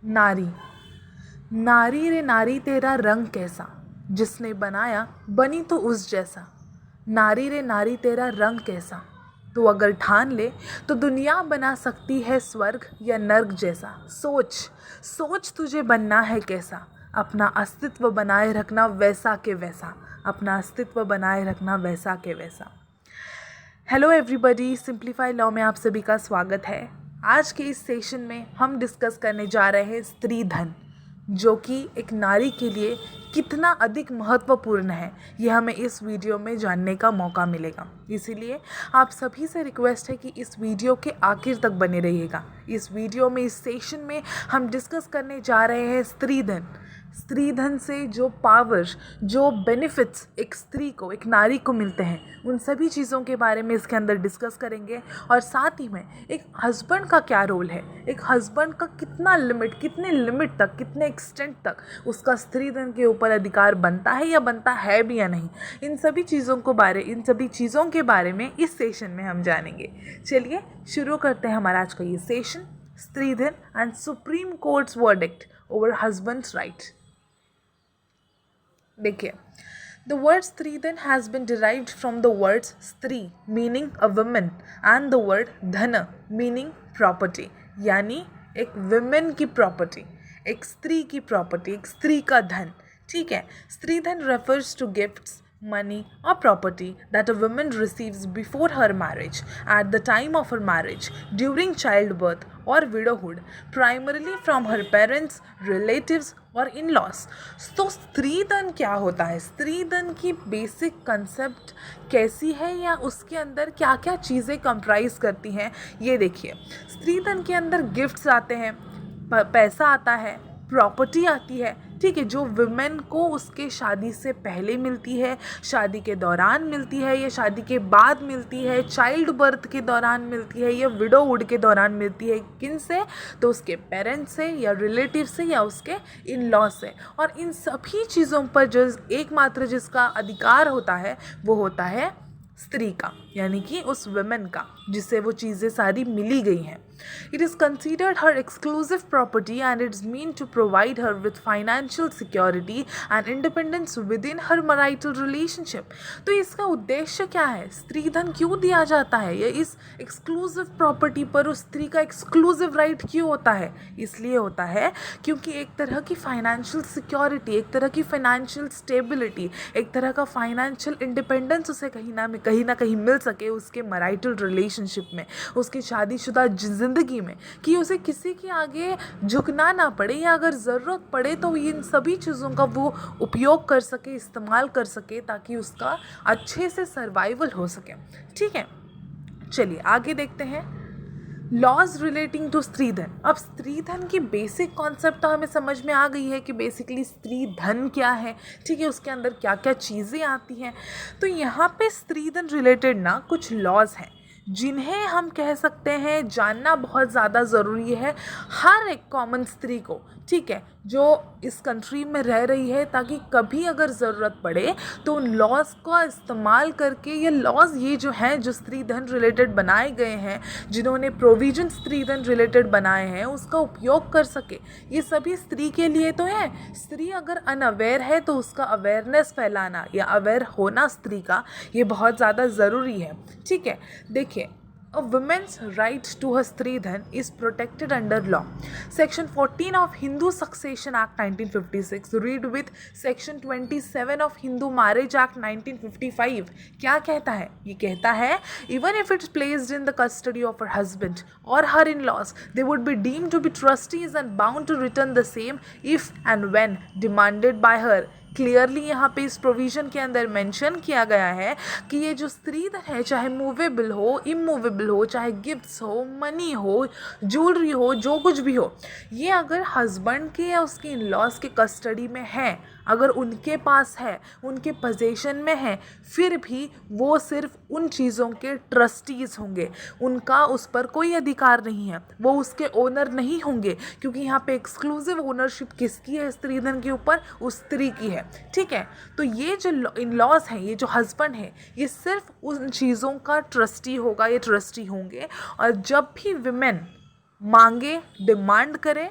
नारी। नारी रे नारी तेरा रंग कैसा, जिसने बनाया बनी तो उस जैसा। नारी रे नारी तेरा रंग कैसा, तू अगर ठान ले तो दुनिया बना सकती है स्वर्ग या नर्क जैसा। सोच सोच तुझे बनना है कैसा, अपना अस्तित्व बनाए रखना वैसा के वैसा, अपना अस्तित्व बनाए रखना वैसा के वैसा। हेलो एवरीबॉडी, सिंप्लीफाई लॉ में आप सभी का स्वागत है। आज के इस सेशन में हम डिस्कस करने जा रहे हैं स्त्री धन, जो कि एक नारी के लिए कितना अधिक महत्वपूर्ण है, ये हमें इस वीडियो में जानने का मौका मिलेगा। इसीलिए आप सभी से रिक्वेस्ट है कि इस वीडियो के आखिर तक बने रहिएगा। इस वीडियो में, इस सेशन में हम डिस्कस करने जा रहे हैं स्त्री धन। स्त्री धन से जो पावर, जो बेनिफिट्स एक स्त्री को, एक नारी को मिलते हैं, उन सभी चीज़ों के बारे में इसके अंदर डिस्कस करेंगे। और साथ ही में एक हस्बैंड का क्या रोल है, एक हस्बैंड का कितना लिमिट, कितने लिमिट तक, कितने एक्सटेंट तक उसका स्त्री धन के ऊपर अधिकार बनता है या बनता है भी या नहीं, इन सभी चीज़ों के बारे में इस सेशन में हम जानेंगे। चलिए शुरू करते हैं हमारा आज का ये session, stridhan and Supreme Court's verdict over husband's right. देखिए, the word stridhan has been derived from the words स्त्री meaning a woman and the word धन meaning property, यानी एक women की property, एक स्त्री की property, एक स्त्री का धन। ठीक है, स्त्रीधन refers to gifts, money or property that a woman receives before her marriage, at the time of her marriage, during childbirth or widowhood, primarily from her parents, relatives और इन लॉस। तो स्त्री धन क्या होता है, स्त्री धन की बेसिक कंसेप्ट कैसी है या उसके अंदर क्या क्या चीज़ें कंप्राइज करती हैं, ये देखिए। स्त्री धन के अंदर गिफ्ट्स आते हैं, पैसा आता है, प्रॉपर्टी आती है, ठीक है, जो वुमेन को उसके शादी से पहले मिलती है, शादी के दौरान मिलती है या शादी के बाद मिलती है, चाइल्ड बर्थ के दौरान मिलती है या विडोवुड के दौरान मिलती है। किन से? तो उसके पेरेंट्स से या रिलेटिव से या उसके इन लॉ से। और इन सभी चीज़ों पर जो एकमात्र जिसका अधिकार होता है वो होता है स्त्री का, यानी कि उस वुमेन का जिसे वो चीज़ें सारी मिली गई हैं। It is considered her exclusive property and it's meant to provide her with financial security and independence within her marital relationship। तो इसका उद्देश्य क्या है, स्त्री धन क्यों दिया जाता है, या इस एक्सक्लूसिव प्रॉपर्टी पर उस स्त्री का एक्सक्लूसिव राइट क्यों होता है? इसलिए होता है क्योंकि एक तरह की फाइनेंशियल सिक्योरिटी, एक तरह की फाइनेंशियल स्टेबिलिटी, एक तरह का फाइनेंशियल इंडिपेंडेंस उसे कहीं ना कहीं मिल सके उसके मैरिटल रिलेशनशिप में, उसकी शादीशुदा ज़िंदगी में, कि उसे किसी के आगे झुकना ना पड़े, या अगर ज़रूरत पड़े तो इन सभी चीज़ों का वो उपयोग कर सके, इस्तेमाल कर सके, ताकि उसका अच्छे से सर्वाइवल हो सके। ठीक है, चलिए आगे देखते हैं। Laws relating to Stridhan. अब स्त्रीधन की बेसिक कॉन्सेप्ट तो हमें समझ में आ गई है कि बेसिकली स्त्रीधन क्या है, ठीक है, उसके अंदर क्या क्या चीज़ें आती हैं। तो यहाँ पे स्त्रीधन रिलेटेड ना कुछ लॉज हैं जिन्हें हम कह सकते हैं जानना बहुत ज़्यादा ज़रूरी है हर एक कॉमन स्त्री को, ठीक है, जो इस कंट्री में रह रही है, ताकि कभी अगर ज़रूरत पड़े तो उन लॉज का इस्तेमाल करके, ये लॉज ये जो हैं, जो स्त्रीधन रिलेटेड बनाए गए हैं, जिन्होंने प्रोविजन स्त्रीधन रिलेटेड बनाए हैं, उसका उपयोग कर सके। ये सभी स्त्री के लिए तो है। स्त्री अगर अनअवेयर है तो उसका अवेयरनेस फैलाना या अवेयर होना स्त्री का, ये बहुत ज़्यादा ज़रूरी है। ठीक है, देखिए, A woman's right to her Stridhan is protected under law. Section 14 of Hindu Succession Act 1956 read with Section 27 of Hindu Marriage Act 1955. क्या कहता है? ये कहता है, even if it's placed in the custody of her husband or her in-laws, they would be deemed to be trustees and bound to return the same if and when demanded by her. Clearly यहाँ पे इस provision के अंदर mention किया गया है कि ये जो स्त्रीधन है, चाहे मूवेबल हो, इमूवेबल हो, चाहे गिफ्ट्स हो, मनी हो, ज्वेलरी हो, जो कुछ भी हो, ये अगर हस्बैंड के या उसके इन लॉज के कस्टडी में है, अगर उनके पास है, उनके पोजीशन में है, फिर भी वो सिर्फ उन चीज़ों के ट्रस्टीज़ होंगे, उनका उस पर कोई अधिकार नहीं है, वो उसके ओनर नहीं होंगे, क्योंकि यहाँ पे एक्सक्लूसिव ओनरशिप किसकी है स्त्रीधन के ऊपर? उस स्त्री की है। ठीक है, तो ये जो इन लॉज हैं, ये जो हस्बैंड है, ये सिर्फ उन चीज़ों का ट्रस्टी होगा, ये ट्रस्टी होंगे। और जब भी विमेन मांगे, डिमांड करे,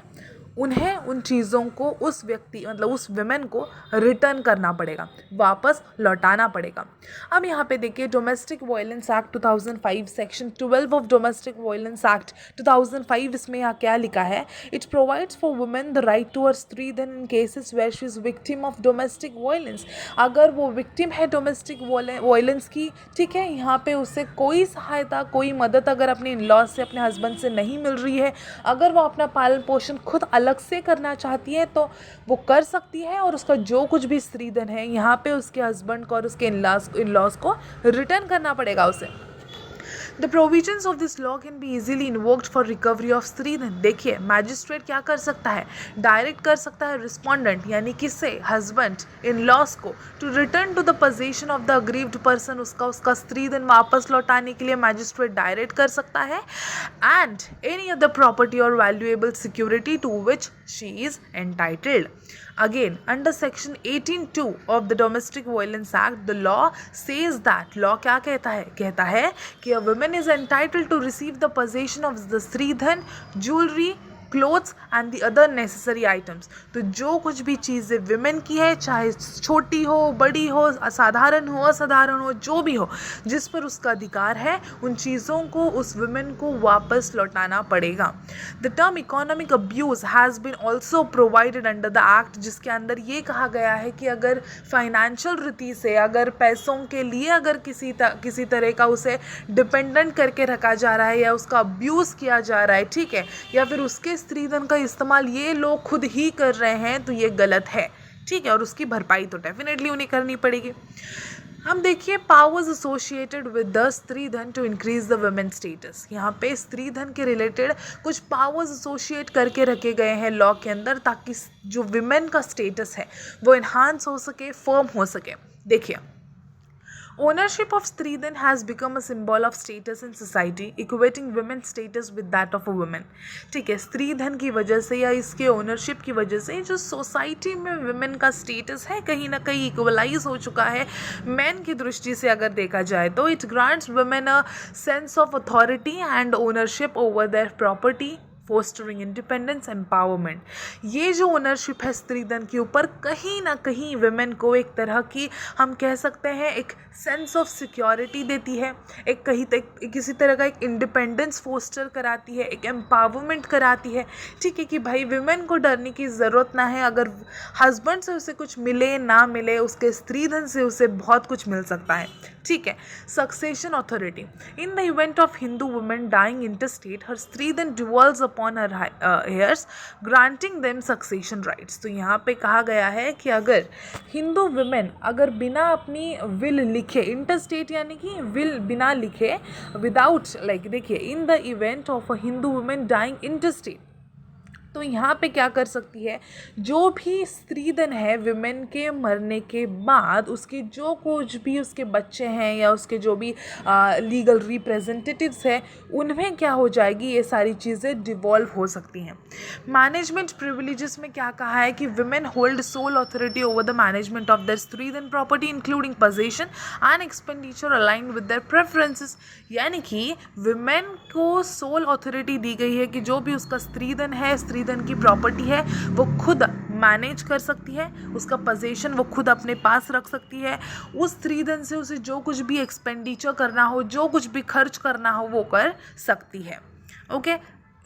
उन्हें उन चीज़ों को उस व्यक्ति मतलब उस विमेन को रिटर्न करना पड़ेगा, वापस लौटाना पड़ेगा। अब यहाँ पे देखिए domestic violence act 2005 section 12 of domestic violence act 2005, इसमें यहाँ क्या लिखा है, it provides for women the right to स्त्री then in cases where she is victim of domestic violence. अगर वो विक्टिम है डोमेस्टिक वायलेंस की, ठीक है, यहाँ पे उसे कोई सहायता कोई मदद अगर अपने इन लॉज से अपने हस्बैंड से नहीं मिल रही है, अगर वो अपना पालन पोषण खुद अलग से करना चाहती है तो वो कर सकती है, और उसका जो कुछ भी स्त्रीधन है यहाँ पे उसके हस्बैंड को और उसके इन लॉज को रिटर्न करना पड़ेगा उसे। The provisions of this law can be easily invoked for recovery of स्त्रीधन। देखिए मैजिस्ट्रेट क्या कर सकता है, डायरेक्ट कर सकता है रिस्पोंडेंट यानी किससे, हस्बैंड इन लॉस को, to return to the position of the aggrieved person, उसका स्त्रीधन वापस लौटाने के लिए मैजिस्ट्रेट डायरेक्ट कर सकता है, एंड एनी अदर प्रॉपर्टी और valuable security to which she is entitled. Again, under section 18(2) of the Domestic Violence Act, the law says that, law क्या कहता है कि a woman is entitled to receive the possession of the stridhan, jewelry, clothes and the other necessary items. तो जो कुछ भी चीज़ें women की है, चाहे छोटी हो बड़ी हो, असाधारण हो असाधारण हो, जो भी हो, जिस पर उसका अधिकार है, उन चीज़ों को उस विमेन को वापस लौटाना पड़ेगा। The term economic abuse has been also provided under the act, जिसके अंदर ये कहा गया है कि अगर फाइनेंशियल रीति से, अगर पैसों के लिए अगर किसी तरह का उसे डिपेंडेंट करके रखा जा रहा है या उसका अब्यूज़ किया जा रहा है, ठीक है, या फिर उसके स्त्रीधन का इस्तेमाल ये लोग खुद ही कर रहे हैं, तो ये गलत है, ठीक है, और उसकी भरपाई तो डेफिनेटली उन्हें करनी पड़ेगी। हम देखिए powers associated with the stridhan to increase the women status. यहाँ पे स्त्रीधन के रिलेटेड कुछ पावर्स एसोसिएट करके रखे गए हैं लॉ के अंदर, ताकि जो विमेन का स्टेटस है वो इन्हांस हो सके, फर्म हो सके। देखिए ownership of stridhan has become a symbol of status in society, equating women's status with that of a woman। ठीक है, स्त्रीधन की वजह से या इसके ओनरशिप की वजह से जो सोसाइटी में वुमेन का स्टेटस है कहीं ना कहीं इक्वलाइज हो चुका है मैन की दृष्टि से अगर देखा जाए तो। It grants women a sense of authority and ownership over their property, fostering independence empowerment. ये जो ओनरशिप है स्त्रीधन के ऊपर, कहीं ना कहीं वुमेन को एक तरह की हम कह सकते हैं एक सेंस ऑफ सिक्योरिटी देती है, एक कहीं तक किसी तरह का एक इंडिपेंडेंस फोस्टर कराती है, एक एम्पावरमेंट कराती है, ठीक है, कि भाई वुमेन को डरने की ज़रूरत ना है, अगर हस्बैंड से उसे कुछ मिले ना मिले, उसके स्त्रीधन से उसे बहुत कुछ मिल सकता है, ठीक है। Succession authority, in the event of Hindu women dying intestate, her stridhan devolves upon her heirs, granting them succession rights. तो यहाँ पे कहा गया है कि अगर हिंदू वुमेन अगर बिना अपनी विल लिखे, इंटरस्टेट यानी कि विल बिना लिखे, विदाउट लाइक, देखिए in the event of a Hindu women dying interstate, तो यहाँ पे क्या कर सकती है, जो भी स्त्रीधन है विमेन के मरने के बाद, उसके जो कुछ भी उसके बच्चे हैं या उसके जो भी लीगल रिप्रेजेंटेटिव्स हैं, उनमें क्या हो जाएगी, ये सारी चीज़ें डिवॉल्व हो सकती हैं। मैनेजमेंट प्रिविलेजेस में क्या कहा है कि women hold sole authority over the management of their stridhan property including possession and expenditure aligned with their preferences. यानी कि विमेन को सोल अथॉरिटी दी गई है कि जो भी उसका स्त्रीधन है, स्त्रीधन की प्रॉपर्टी है, वो खुद मैनेज कर सकती है, उसका पोजेशन वो खुद अपने पास रख सकती है, उस स्त्रीधन से उसे जो कुछ भी एक्सपेंडिचर करना हो, जो कुछ भी खर्च करना हो, वो कर सकती है। ओके,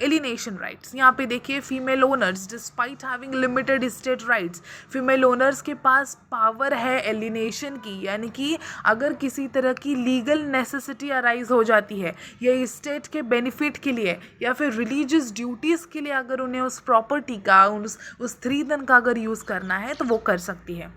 एलिनेशन राइट्स, यहाँ पे देखिए female owners despite having limited state rights, female owners के पास पावर है एलिनेशन की, यानी कि अगर किसी तरह की लीगल नेसेसिटी अराइज हो जाती है या स्टेट के बेनिफिट के लिए या फिर रिलीजियस ड्यूटीज़ के लिए, अगर उन्हें उस प्रॉपर्टी का उस स्त्रीधन का अगर यूज़ करना है तो वो कर सकती है।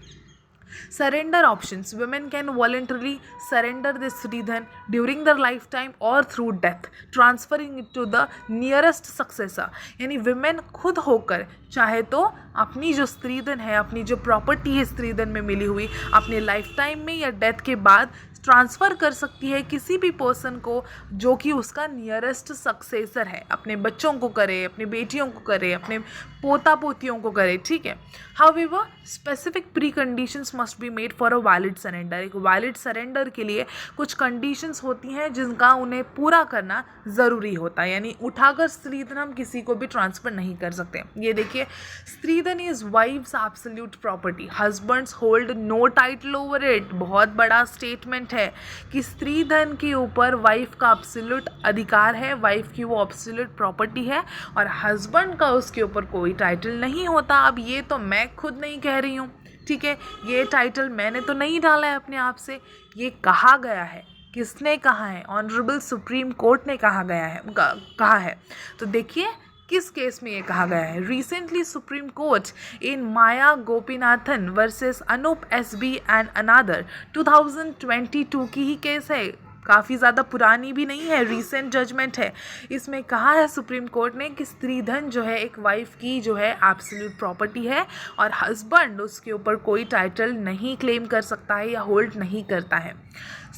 Surrender options, women can voluntarily surrender this stridhan during their lifetime or through death, transferring it to the nearest successor। यानी women खुद होकर चाहे तो अपनी जो स्त्रीधन है, अपनी जो प्रॉपर्टी है स्त्रीधन में मिली हुई, अपने लाइफ टाइम में या डेथ के बाद ट्रांसफ़र कर सकती है किसी भी पर्सन को जो कि उसका नियरेस्ट सक्सेसर है, अपने बच्चों को करे, अपनी बेटियों को करे, अपने पोता पोतियों को करे, ठीक है। However specific pre conditions must be made for a valid surrender. एक वैलिड सरेंडर के लिए कुछ कंडीशंस होती हैं जिनका उन्हें पूरा करना ज़रूरी होता है, यानी उठाकर स्त्रीधन हम किसी को भी ट्रांसफ़र नहीं कर सकते। ये देखिए, stridhan is wife's absolute property, husbands hold no title over it. बहुत बड़ा स्टेटमेंट है कि स्त्रीधन के ऊपर वाइफ का एब्सोल्यूट अधिकार है, वाइफ की वो एब्सोल्यूट प्रॉपर्टी है और हस्बैंड का उसके ऊपर कोई टाइटल नहीं होता। अब ये तो मैं खुद नहीं कह रही हूँ, ठीक है, ये टाइटल मैंने तो नहीं डाला है अपने आप से, ये कहा गया है। किसने कहा है? ऑनरेबल सुप्रीम कोर्ट ने कहा है। तो देखिए किस केस में ये कहा गया है। Recently Supreme Court in Maya Gopinathan versus Anoop SB and another 2022 की ही केस है, काफ़ी ज़्यादा पुरानी भी नहीं है, रीसेंट जजमेंट है। इसमें कहा है सुप्रीम कोर्ट ने कि स्त्रीधन जो है एक वाइफ की जो है एब्सोल्यूट प्रॉपर्टी है और हस्बैंड उसके ऊपर कोई टाइटल नहीं क्लेम कर सकता है या होल्ड नहीं करता है।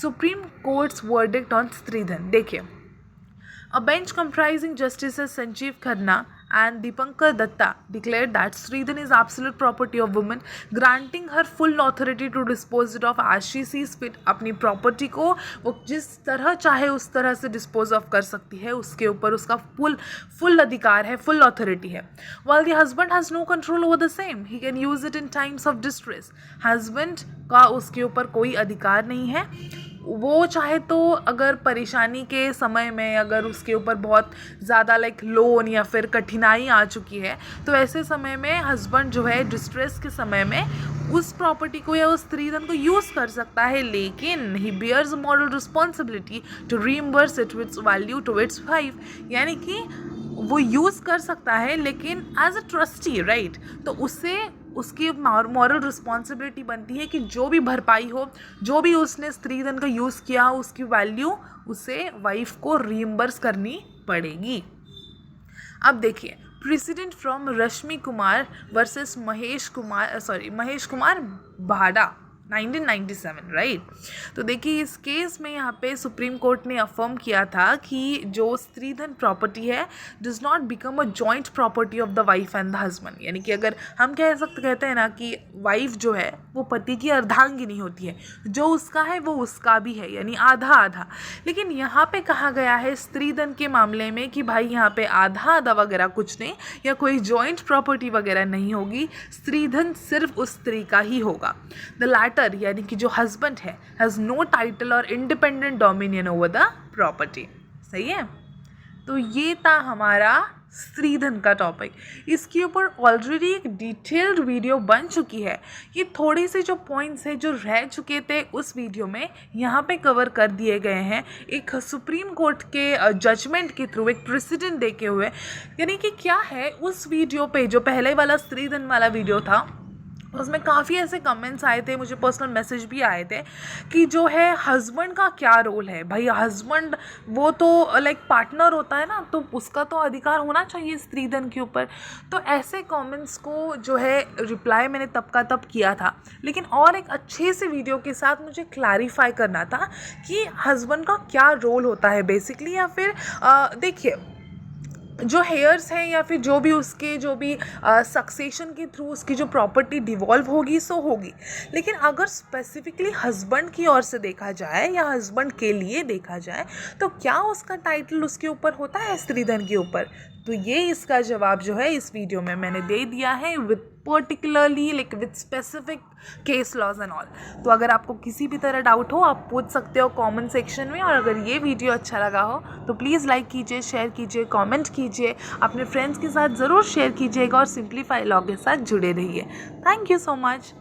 सुप्रीम कोर्ट्स वर्डिक्ट ऑन स्त्रीधन देखिए, A bench comprising Justices Sanjeev Khanna and Deepankar Datta declared that Sridhan is absolute property of woman, granting her full authority to dispose it of as she sees fit। अपनी property को वो जिस तरह चाहे उस तरह से डिस्पोज ऑफ कर सकती है, उसके ऊपर उसका फुल अधिकार है, फुल अथॉरिटी है। While the husband has no control over the same, he can use it in times of distress। Husband का उसके ऊपर कोई अधिकार नहीं है, वो चाहे तो अगर परेशानी के समय में अगर उसके ऊपर बहुत ज़्यादा लोन या फिर कठिनाई आ चुकी है तो ऐसे समय में हस्बैंड जो है डिस्ट्रेस के समय में उस प्रॉपर्टी को या उस स्त्रीधन को यूज़ कर सकता है, लेकिन he bears moral responsibility to reimburse it with its value to its wife. यानी कि वो यूज़ कर सकता है लेकिन एज अ ट्रस्टी, राइट, तो उससे उसकी मॉरल रिस्पॉन्सिबिलिटी बनती है कि जो भी भरपाई हो, जो भी उसने स्त्रीधन का यूज़ किया उसकी वैल्यू उसे वाइफ को रीइंबर्स करनी पड़ेगी। अब देखिए, president from Rashmi Kumar versus Mahesh Kumar भाडा 1997, राइट। तो देखिए इस केस में यहाँ पे सुप्रीम कोर्ट ने अफर्म किया था कि जो स्त्रीधन प्रॉपर्टी है does not become a joint property of the wife and the husband. यानी कि अगर हम कहते हैं ना कि वाइफ जो है वो पति की अर्धांगिनी होती है, जो उसका है वो उसका भी है, यानी आधा आधा। लेकिन यहाँ पे कहा गया है स्त्रीधन के मामले में कि भाई यहाँ पे आधा आधा वगैरह कुछ नहीं, या कोई जॉइंट प्रॉपर्टी वगैरह नहीं होगी, स्त्रीधन सिर्फ उस स्त्री का ही होगा। द लैटर यानी कि जो हस्बैंड है हैज़ नो टाइटल और independent dominion over the property. सही है, तो ये था हमारा स्त्रीधन का टॉपिक। इसके ऊपर ऑलरेडी एक डिटेल्ड वीडियो बन चुकी है। ये थोड़े से जो पॉइंट्स हैं जो रह चुके थे उस वीडियो में यहाँ पे कवर कर दिए गए हैं, एक सुप्रीम कोर्ट के जजमेंट के थ्रू, एक प्रेसिडेंट देके हुए। यानी कि क्या है उस वीडियो पे, जो पहले वाला स्त्रीधन वाला वीडियो था उसमें काफ़ी ऐसे कमेंट्स आए थे, मुझे पर्सनल मैसेज भी आए थे कि जो है हस्बैंड का क्या रोल है। भाई हस्बैंड वो तो पार्टनर होता है ना, तो उसका तो अधिकार होना चाहिए स्त्रीधन के ऊपर। तो ऐसे कमेंट्स को जो है रिप्लाई मैंने तब का तब किया था, लेकिन और एक अच्छे से वीडियो के साथ मुझे क्लैरिफाई करना था कि हस्बैंड का क्या रोल होता है बेसिकली। या फिर देखिए जो हेयर्स हैं या फिर जो भी सक्सेशन के थ्रू उसकी जो प्रॉपर्टी डिवॉल्व होगी सो होगी, लेकिन अगर स्पेसिफिकली हस्बैंड की ओर से देखा जाए या हस्बैंड के लिए देखा जाए तो क्या उसका टाइटल उसके ऊपर होता है स्त्रीधन के ऊपर? तो ये इसका जवाब जो है इस वीडियो में मैंने दे दिया है with particularly with specific case laws and all. तो अगर आपको किसी भी तरह डाउट हो आप पूछ सकते हो कमेंट सेक्शन में। और अगर ये वीडियो अच्छा लगा हो तो प्लीज़ लाइक कीजिए, शेयर कीजिए, कमेंट कीजिए, अपने फ्रेंड्स के साथ ज़रूर शेयर कीजिएगा और सिंप्लीफाई लॉ के साथ जुड़े रहिए। Thank you so much.